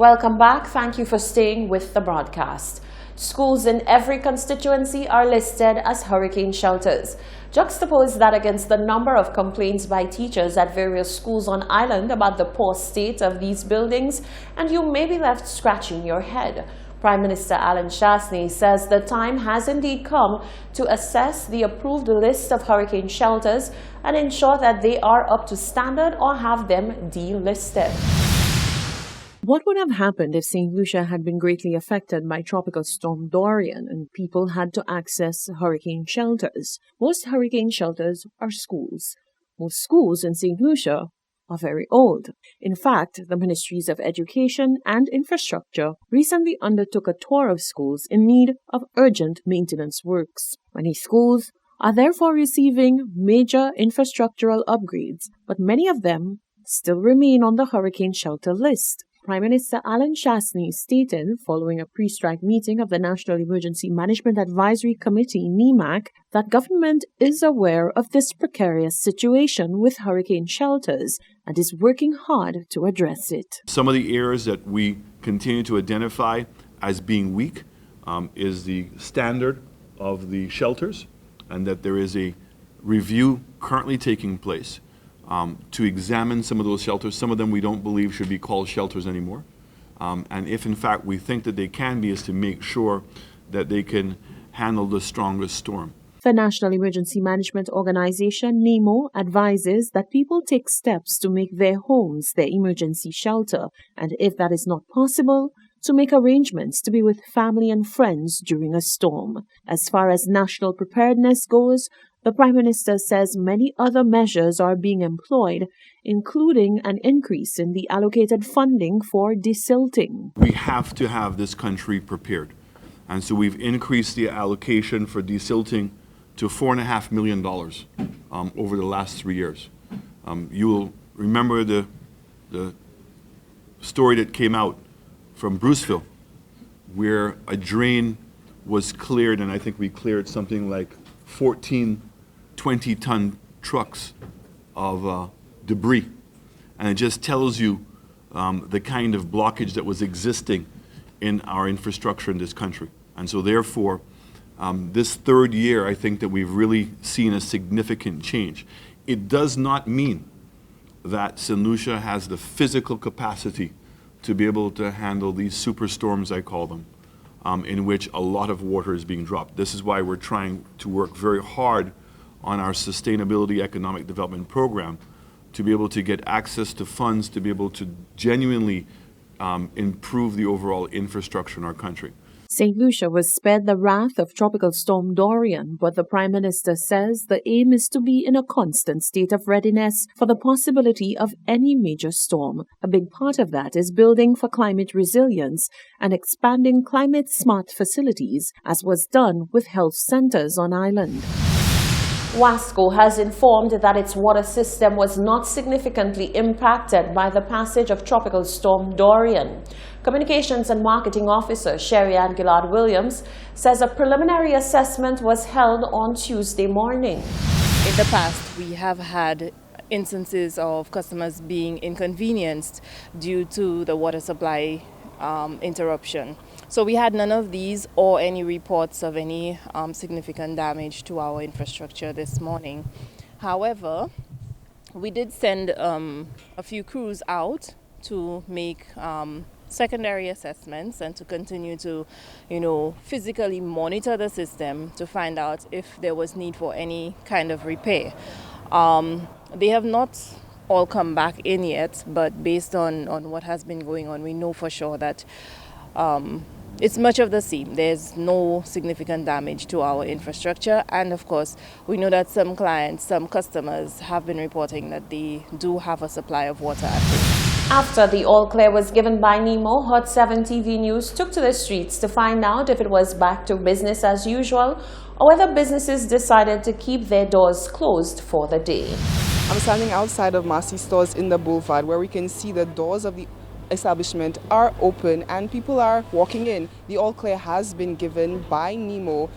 Welcome back. Thank you for staying with the broadcast. Schools in every constituency are listed as hurricane shelters. Juxtapose that against the number of complaints by teachers at various schools on island about the poor state of these buildings, and you may be left scratching your head. Prime Minister Alan Shasney says the time has indeed come to assess the approved list of hurricane shelters and ensure that they are up to standard or have them delisted. What would have happened if St. Lucia had been greatly affected by Tropical Storm Dorian and people had to access hurricane shelters? Most hurricane shelters are schools. Most schools in St. Lucia are very old. In fact, the Ministries of Education and Infrastructure recently undertook a tour of schools in need of urgent maintenance works. Many schools are therefore receiving major infrastructural upgrades, but many of them still remain on the hurricane shelter list. Prime Minister Alan Shasney stated, following a pre-strike meeting of the National Emergency Management Advisory Committee, NEMAC, that government is aware of this precarious situation with hurricane shelters and is working hard to address it. Some of the areas that we continue to identify as being weak is the standard of the shelters, and that there is a review currently taking place to examine some of those shelters. Some of them we don't believe should be called shelters anymore. And if in fact we think that they can be, is to make sure that they can handle the strongest storm. The National Emergency Management Organization, NEMO, advises that people take steps to make their homes their emergency shelter, and if that is not possible, to make arrangements to be with family and friends during a storm. As far as national preparedness goes, the Prime Minister says many other measures are being employed, including an increase in the allocated funding for desilting. We have to have this country prepared. And so we've increased the allocation for desilting to $4.5 million over the last 3 years. You will remember the story that came out from Bruceville, where a drain was cleared, and I think we cleared something like 14 20-ton trucks of debris. And it just tells you the kind of blockage that was existing in our infrastructure in this country. And so therefore, this third year, I think that we've really seen a significant change. It does not mean that St. Lucia has the physical capacity to be able to handle these superstorms, I call them, in which a lot of water is being dropped. This is why we're trying to work very hard on our Sustainability Economic Development Program to be able to get access to funds to be able to genuinely improve the overall infrastructure in our country. St. Lucia was spared the wrath of Tropical Storm Dorian, but the Prime Minister says the aim is to be in a constant state of readiness for the possibility of any major storm. A big part of that is building for climate resilience and expanding climate-smart facilities, as was done with health centers on island. Wasco has informed that its water system was not significantly impacted by the passage of Tropical Storm Dorian. Communications and Marketing Officer Sherry Ann Gillard-Williams says a preliminary assessment was held on Tuesday morning. In the past, we have had instances of customers being inconvenienced due to the water supply interruption. So we had none of these or any reports of any significant damage to our infrastructure this morning. However, we did send a few crews out to make secondary assessments and to continue to, physically monitor the system to find out if there was need for any kind of repair. They have not all come back in yet, but based on what has been going on, we know for sure that it's much of the same. There's no significant damage to our infrastructure, and of course we know that some clients, some customers have been reporting that they do have a supply of water at home. After the all-clear was given by NEMO, Hot 7 TV News took to the streets to find out if it was back to business as usual or whether businesses decided to keep their doors closed for the day. I'm standing outside of Massey Stores in the Boulevard, where we can see the doors of the establishment are open and people are walking in. The all clear has been given by NEMO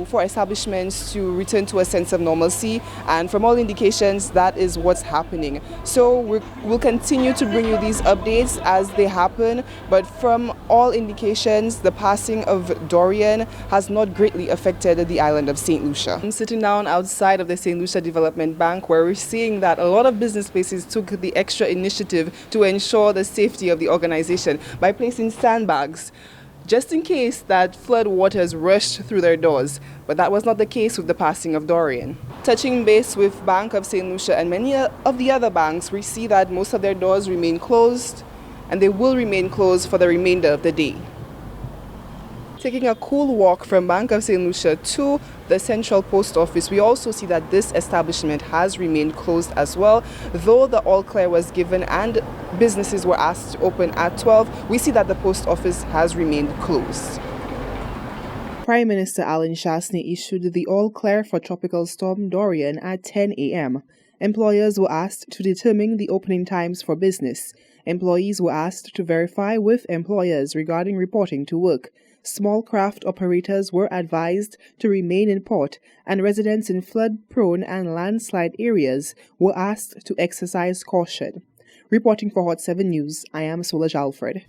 for establishments to return to a sense of normalcy, and from all indications that is what's happening. So we'll continue to bring you these updates as they happen, but from all indications the passing of Dorian has not greatly affected the island of St. Lucia. I'm sitting down outside of the St. Lucia Development Bank, where we're seeing that a lot of business places took the extra initiative to ensure the safety of the organization by placing sandbags just in case that flood waters rushed through their doors. But that was not the case with the passing of Dorian. Touching base with Bank of St. Lucia and many of the other banks, we see that most of their doors remain closed, and they will remain closed for the remainder of the day. Taking a cool walk from Bank of St. Lucia to the Central Post Office, we also see that this establishment has remained closed as well. Though the all clear was given and businesses were asked to open at 12, we see that the post office has remained closed. Prime Minister Alan Shastney issued the all clear for Tropical Storm Dorian at 10 a.m. Employers were asked to determine the opening times for business. Employees were asked to verify with employers regarding reporting to work. Small craft operators were advised to remain in port, and residents in flood-prone and landslide areas were asked to exercise caution. Reporting for Hot 7 News, I am Solange Alfred.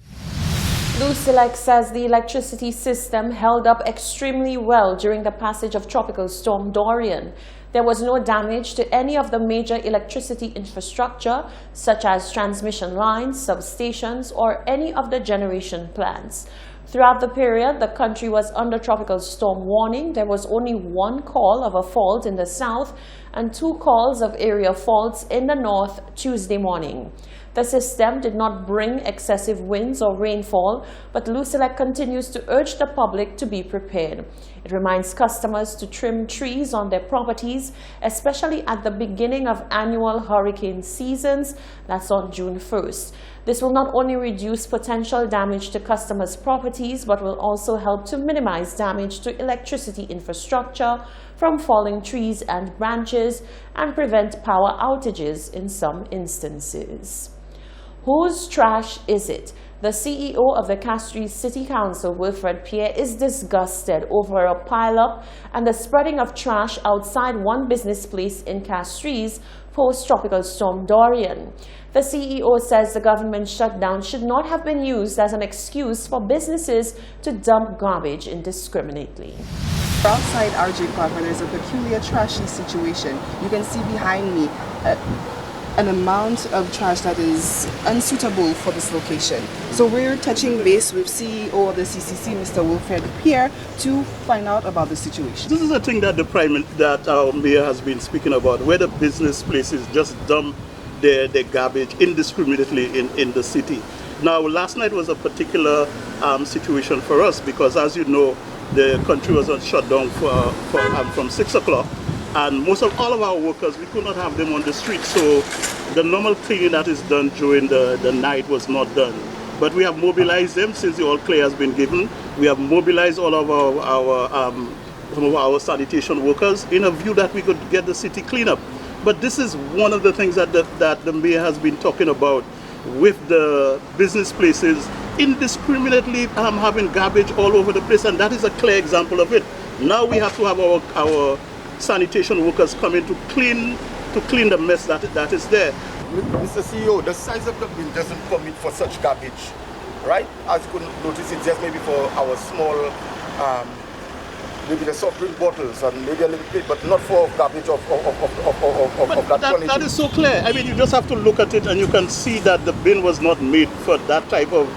Lucelec says the electricity system held up extremely well during the passage of Tropical Storm Dorian. There was no damage to any of the major electricity infrastructure, such as transmission lines, substations, or any of the generation plants. Throughout the period, the country was under tropical storm warning. There was only one call of a fault in the south and 2 calls of area faults in the north Tuesday morning. The system did not bring excessive winds or rainfall, but Lucelec continues to urge the public to be prepared. It reminds customers to trim trees on their properties, especially at the beginning of annual hurricane seasons, that's on June 1st. This will not only reduce potential damage to customers' properties, but will also help to minimize damage to electricity infrastructure from falling trees and branches and prevent power outages in some instances. Whose trash is it? The CEO of the Castries City Council, Wilfred Pierre, is disgusted over a pile-up and the spreading of trash outside one business place in Castries post-tropical storm Dorian. The CEO says the government shutdown should not have been used as an excuse for businesses to dump garbage indiscriminately. Outside RJ Park, where there's a peculiar trashy situation, you can see behind me an amount of trash that is unsuitable for this location. So we're touching base with CEO of the CCC, Mr. Wilfred Pierre, to find out about the situation. This is a thing that our mayor has been speaking about, where the business places just dump their garbage indiscriminately in the city. Now, last night was a particular situation for us because, as you know, the country was on shutdown from 6 o'clock. And all of our workers, we could not have them on the street, so the normal cleaning that is done during the night was not done. But we have mobilized them since the all clear has been given. We have mobilized all of some of our sanitation workers in a view that we could get the city clean up. But this is one of the things that the mayor has been talking about with the business places indiscriminately having garbage all over the place, and that is a clear example of it. Now we have to have our sanitation workers come in to clean the mess that is there. Mr. CEO, the size of the bin doesn't permit for such garbage, right? As you could notice, it's just maybe for our small, maybe the soft drink bottles and maybe a little bit, but not for garbage of that quality. That is so clear. I mean, you just have to look at it and you can see that the bin was not made for that type of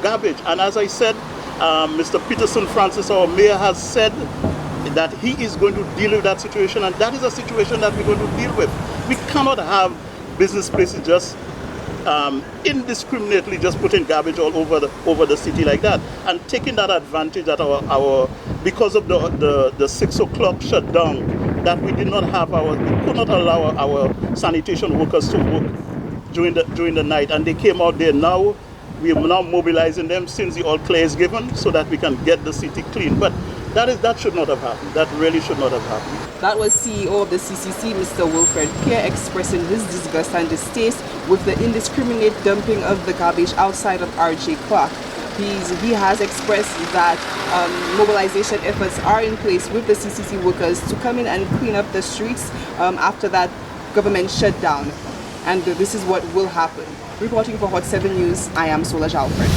garbage. And as I said, Mr. Peterson Francis, our mayor, has said that he is going to deal with that situation, and that is a situation that we're going to deal with. We cannot have business places just indiscriminately just putting garbage all over the city like that, and taking that advantage that because of the 6 o'clock shutdown, that we could not allow our sanitation workers to work during the night, and they came out there. Now we are now mobilizing them since the all clear is given so that we can get the city clean. But that should not have happened. That really should not have happened. That was CEO of the CCC, Mr. Wilfred Pierre, expressing his disgust and distaste with the indiscriminate dumping of the garbage outside of RJ Clark. He has expressed that mobilization efforts are in place with the CCC workers to come in and clean up the streets after that government shutdown. And this is what will happen. Reporting for Hot 7 News, I am Solange Alfred.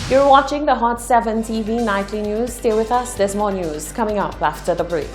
You're watching the Hot 7 TV Nightly News. Stay with us. There's more news coming up after the break.